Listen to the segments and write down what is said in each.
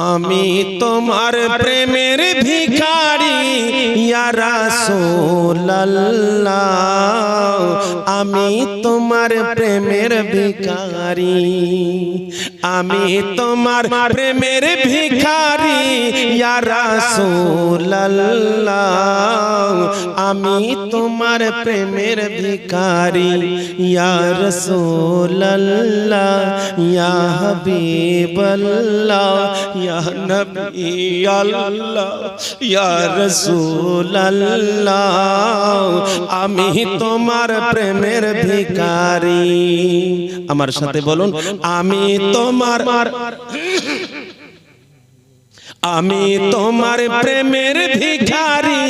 আমি তোমার প্রেমের ভিখারি ইয়া রাসূলুল্লাহ, আমি তোমার প্রেমের ভিখারি, আমি তোমার প্রেমের ভিখারি ইয়া রাসূলুল্লাহ, আমি তোমার প্রেমের ভিখারি ইয়া রাসূলুল্লাহ, ইয়া হাবিবাল্লাহ, ইয়া নবী আল্লাহ, ইয়া রাসূলুল্লাহ, আমি তোমার প্রেমের ভিখারি। আমার সাথে বলুন, আমি তোমার, আমি তোমার প্রেমের ভিখারি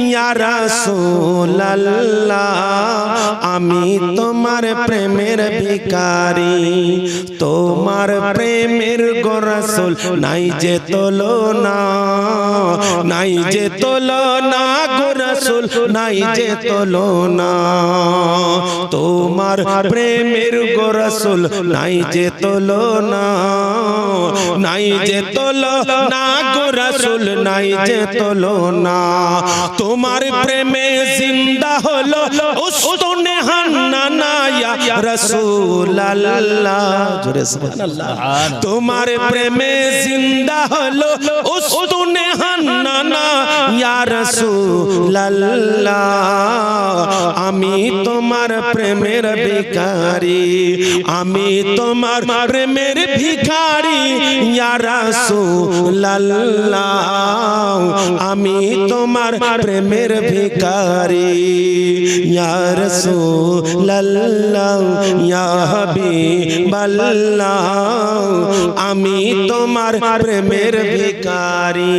ইয়া রাসূলুল্লাহ, আমি তোমার প্রেমের ভিখারি। তোমার প্রেমের গো রাসূল নাই যে তুলনা, নাই যে তুলনা গো রাসূল, নাই যে তুলনা। তোমার প্রেমের গো রাসূল নাই যে তুলনা, নাই যে তুলনা গো রাসূল, নাই যে তুলনা। তোমার প্রেমে জিন্দা হলো উস্তুনে হান্নানা ইয়া রাসূলুল্লাহ, জোরে সুবহানাল্লাহ। তোমার প্রেমে জিন্দা হলো উস্তুনে হান্নানা ইয়া রাসূলুল্লাহ, আমি তোমার প্রেমের ভিখারি, আমি তোমার প্রেমের ভিখারি ইয়া রাসূলুল্লাহ, আমি তোমার প্রেমের ভিখারি ইয়া রাসূলুল্লাহ, ইয়া হাবিবাল্লাহ, আমি তোমার প্রেমের ভিখারি।